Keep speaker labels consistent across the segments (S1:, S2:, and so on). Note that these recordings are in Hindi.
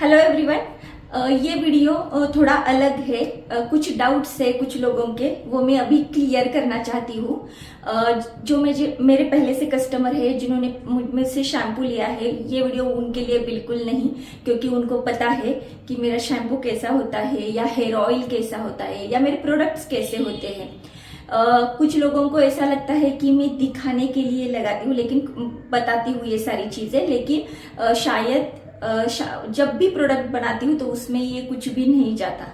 S1: Hello everyone. ये वीडियो थोड़ा अलग है। कुछ डाउट्स है कुछ लोगों के, वो मैं अभी क्लियर करना चाहती हूँ। जो मेरे पहले से कस्टमर है जिन्होंने मुझसे शैम्पू लिया है, ये वीडियो उनके लिए बिल्कुल नहीं, क्योंकि उनको पता है कि मेरा शैम्पू कैसा होता है या हेयर ऑयल कैसा होता है या मेरे प्रोडक्ट्स कैसे होते हैं। कुछ लोगों को ऐसा लगता है कि मैं दिखाने के लिए लगाती हूँ, लेकिन बताती हूँ ये सारी चीजें, लेकिन शायद जब भी प्रोडक्ट बनाती हूँ तो उसमें ये कुछ भी नहीं जाता।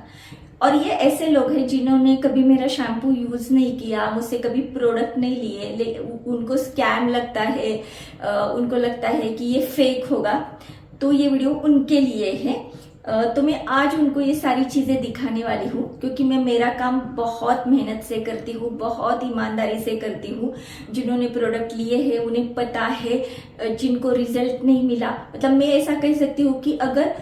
S1: और ये ऐसे लोग हैं जिन्होंने कभी मेरा शैम्पू यूज नहीं किया, मुझसे कभी प्रोडक्ट नहीं लिए, उनको स्कैम लगता है, उनको लगता है कि ये फेक होगा। तो ये वीडियो उनके लिए है। तो मैं आज उनको ये सारी चीजें दिखाने वाली हूँ, क्योंकि मैं मेरा काम बहुत मेहनत से करती हूँ, बहुत ईमानदारी से करती हूँ। जिन्होंने प्रोडक्ट लिए हैं उन्हें पता है, जिनको रिजल्ट नहीं मिला, मतलब मैं ऐसा कह सकती हूँ कि अगर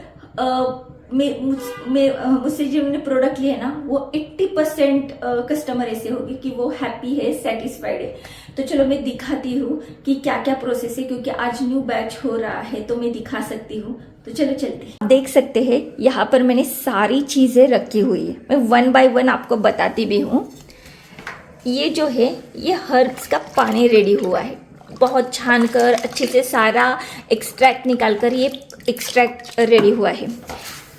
S1: मुझसे जिन्होंने प्रोडक्ट लिए ना, वो 80% कस्टमर ऐसे होंगे कि वो हैप्पी है, सेटिस्फाइड है। तो चलो मैं दिखाती हूँ कि क्या क्या प्रोसेस है, क्योंकि आज न्यू बैच हो रहा है तो मैं दिखा सकती हूँ। तो चलो चलते हैं। देख सकते हैं यहाँ पर मैंने सारी चीजें रखी हुई है, मैं 1 बाय 1 आपको बताती भी हूँ। ये जो है ये हर्ब्स का पानी रेडी हुआ है, बहुत छान कर अच्छे से सारा एक्सट्रैक्ट निकाल कर ये एक्सट्रैक्ट रेडी हुआ है।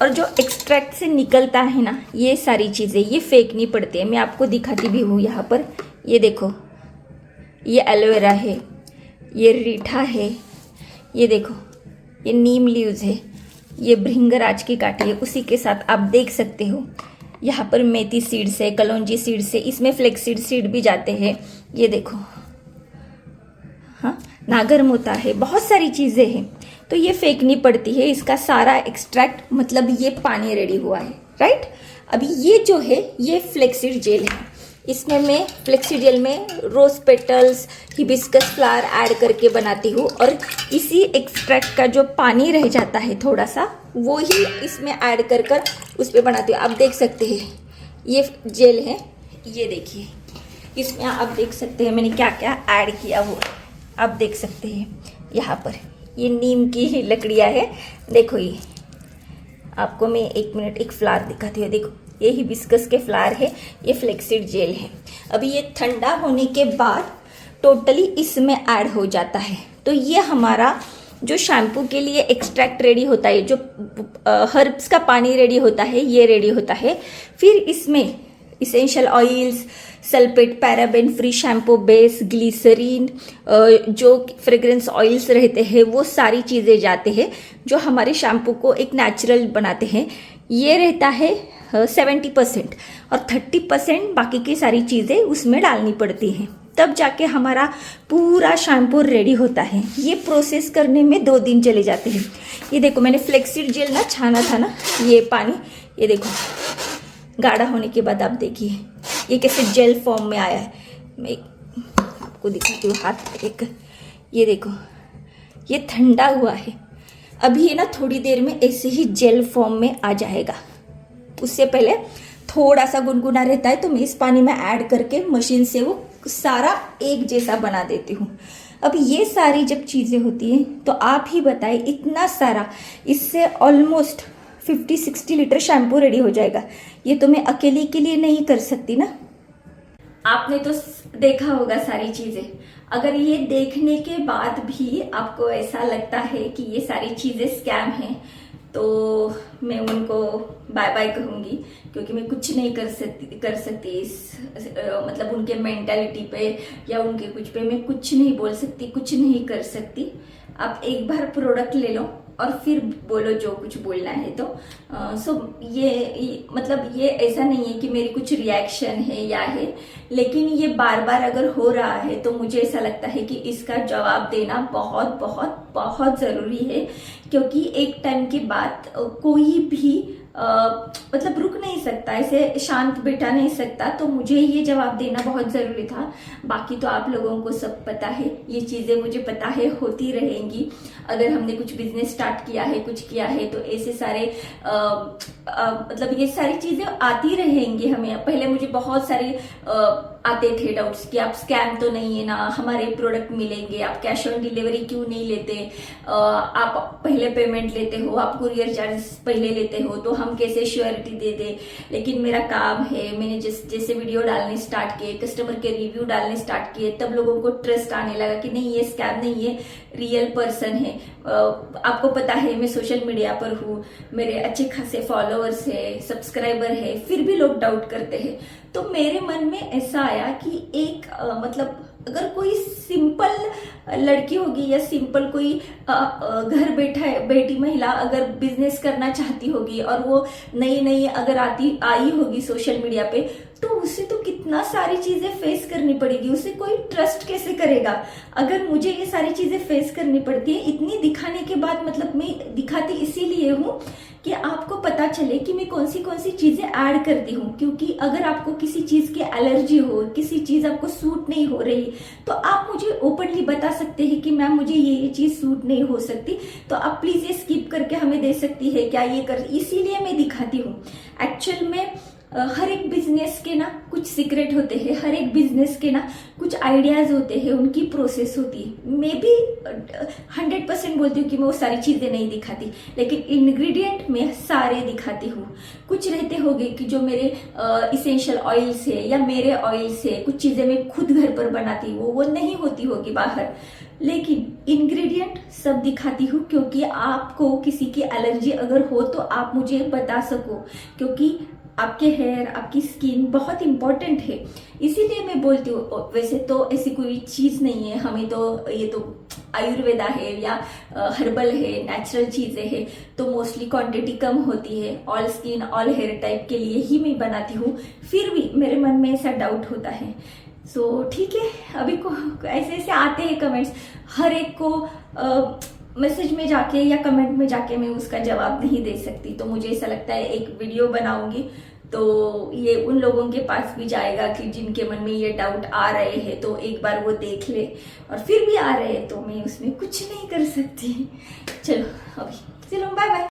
S1: और जो एक्सट्रैक्ट से निकलता है ना, ये सारी चीज़ें ये फेक नहीं पड़ती है। मैं आपको दिखाती भी हूँ यहाँ पर। ये देखो, ये एलोवेरा है, ये रीठा है, ये देखो ये नीम लीव्स है, ये भृंगराज की काठी है। उसी के साथ आप देख सकते हो यहाँ पर मेथी सीड्स है, कलौंजी सीड्स है, इसमें फ्लेक्सीड सीड भी जाते हैं। ये देखो, हाँ, नागरमोता है, बहुत सारी चीज़ें हैं। तो ये फेक नहीं पड़ती है, इसका सारा एक्सट्रैक्ट, मतलब ये पानी रेडी हुआ है, राइट। अभी ये जो है ये फ्लेक्सीड जेल है। इसमें मैं फ्लेक्सीड जेल में rose petals, hibiscus flower add करके बनाती हूँ, और इसी एक्सट्रैक्ट का जो पानी रह जाता है थोड़ा सा, वो ही इसमें ऐड कर कर उस पर बनाती हूँ। आप देख सकते हैं ये जेल है, ये देखिए इसमें आप देख सकते हैं मैंने क्या क्या ऐड किया हुआ, आप देख सकते हैं। यहाँ पर ये नीम की ही लकड़ियाँ है। देखो ये आपको मैं 1 मिनट एक फ्लावर दिखाती हूँ। देखो ये हिबिस्कस के फ्लावर है, ये फ्लेक्सीड जेल है। अभी ये ठंडा होने के बाद टोटली इसमें ऐड हो जाता है। तो ये हमारा जो शैम्पू के लिए एक्सट्रैक्ट रेडी होता है, जो हर्ब्स का पानी रेडी होता है, ये रेडी होता है। फिर इसमें essential oils, sulphate, paraben free shampoo base, glycerine, जो फ्रेग्रेंस ऑयल्स रहते हैं, वो सारी चीज़ें जाते हैं जो हमारे शैम्पू को एक नेचुरल बनाते हैं। ये रहता है 70%, और 30% बाकी की सारी चीज़ें उसमें डालनी पड़ती हैं, तब जाके हमारा पूरा शैम्पू रेडी होता है। ये प्रोसेस करने में 2 दिन चले जाते हैं। ये देखो मैंने फ्लेक्सीड जेल ना छाना था ना, ये पानी, ये देखो गाढ़ा होने के बाद आप देखिए ये कैसे जेल फॉर्म में आया है। मैं आपको दिखाती हूँ हाथ एक, ये देखो ये ठंडा हुआ है। अभी ये ना थोड़ी देर में ऐसे ही जेल फॉर्म में आ जाएगा। उससे पहले थोड़ा सा गुनगुना रहता है, तो मैं इस पानी में ऐड करके मशीन से वो सारा एक जैसा बना देती हूँ। अब ये सारी जब चीज़ें होती हैं तो आप ही बताएं, इतना सारा, इससे ऑलमोस्ट 50-60 लीटर शैम्पू रेडी हो जाएगा। ये तो मैं अकेले के लिए नहीं कर सकती ना। आपने तो देखा होगा सारी चीजें। अगर ये देखने के बाद भी आपको ऐसा लगता है कि ये सारी चीजें स्कैम हैं, तो मैं उनको बाय बाय कहूंगी, क्योंकि मैं कुछ नहीं कर सकती इस मतलब उनके मेंटालिटी पे या उनके कुछ पे मैं कुछ नहीं बोल सकती, कुछ नहीं कर सकती। आप एक बार प्रोडक्ट ले लो और फिर बोलो जो कुछ बोलना है। तो ये मतलब ये ऐसा नहीं है कि मेरी कुछ रिएक्शन है या है, लेकिन ये बार बार अगर हो रहा है तो मुझे ऐसा लगता है कि इसका जवाब देना बहुत बहुत बहुत जरूरी है, क्योंकि एक टाइम के बाद कोई भी मतलब रुक नहीं सकता, ऐसे शांत बैठा नहीं सकता। तो मुझे ये जवाब देना बहुत जरूरी था। बाकी तो आप लोगों को सब पता है, ये चीजें मुझे पता है होती रहेंगी। अगर हमने कुछ बिजनेस स्टार्ट किया है, कुछ किया है, तो ऐसे सारे मतलब ये सारी चीजें आती रहेंगी हमें। पहले मुझे बहुत सारी आते थे डाउट्स कि आप स्कैम तो नहीं है ना, हमारे प्रोडक्ट मिलेंगे, आप कैश ऑन डिलीवरी क्यों नहीं लेते, आप पहले पेमेंट लेते हो, आप कुरियर चार्जेस पहले लेते हो, तो हम कैसे श्योरिटी दे दे। लेकिन मेरा काम है, मैंने जैसे वीडियो डालने स्टार्ट किए, कस्टमर के रिव्यू डालने स्टार्ट किए, तब लोगों को ट्रस्ट आने लगा कि नहीं ये स्कैम नहीं है, रियल पर्सन है। आपको पता है मैं सोशल मीडिया पर हूँ, मेरे अच्छे खासे फॉलोअर्स है, सब्सक्राइबर है, फिर भी लोग डाउट करते हैं। तो मेरे मन में ऐसा आया कि एक मतलब अगर कोई सिंपल लड़की होगी या सिंपल कोई घर बैठी महिला अगर बिजनेस करना चाहती होगी और वो नई नई अगर आई होगी सोशल मीडिया पे, तो उसे तो कितना सारी चीजें फेस करनी पड़ेगी, उसे कोई ट्रस्ट कैसे करेगा। अगर मुझे ये सारी चीजें फेस करनी पड़ती है इतनी दिखाने के बाद, मतलब मैं दिखाती इसीलिए हूँ कि आपको पता चले कि मैं कौन सी चीजें ऐड करती हूँ। क्योंकि अगर आपको किसी चीज की एलर्जी हो, किसी चीज आपको सूट नहीं हो रही, तो आप मुझे ओपनली बता सकते हैं कि मैम मुझे ये चीज सूट नहीं हो सकती, तो आप प्लीज ये स्किप करके हमें दे सकती है क्या, ये कर। इसीलिए मैं दिखाती हूँ। एक्चुअल में हर एक बिजनेस के ना कुछ सीक्रेट होते हैं, हर एक बिजनेस के ना कुछ आइडियाज होते हैं, उनकी प्रोसेस होती है। मैं भी 100% बोलती हूँ कि मैं वो सारी चीजें नहीं दिखाती, लेकिन इंग्रेडिएंट में सारे दिखाती हूँ। कुछ रहते होंगे कि जो मेरे इसेंशियल ऑयल से या मेरे ऑयल से कुछ चीजें मैं खुद घर पर बनाती हूँ, वो नहीं होती होगी बाहर, लेकिन इंग्रेडिएंट सब दिखाती हूँ क्योंकि आपको किसी की एलर्जी अगर हो तो आप मुझे बता सको, क्योंकि आपके हेयर, आपकी स्किन बहुत इंपॉर्टेंट है। इसीलिए मैं बोलती हूँ। वैसे तो ऐसी कोई चीज नहीं है, हमें तो ये तो आयुर्वेदा है या हर्बल है, नेचुरल चीजें हैं, तो मोस्टली क्वांटिटी कम होती है। All skin all hair type के लिए ही मैं बनाती हूँ, फिर भी मेरे मन में ऐसा डाउट होता है। सो ठीक है, अभी को ऐसे ऐसे आते हैं कमेंट्स, हर एक को मैसेज में जाके या कमेंट में जाके मैं उसका जवाब नहीं दे सकती। तो मुझे ऐसा लगता है एक वीडियो बनाऊंगी तो ये उन लोगों के पास भी जाएगा कि जिनके मन में ये डाउट आ रहे हैं, तो एक बार वो देख ले, और फिर भी आ रहे हैं तो मैं उसमें कुछ नहीं कर सकती। चलो बाय बाय।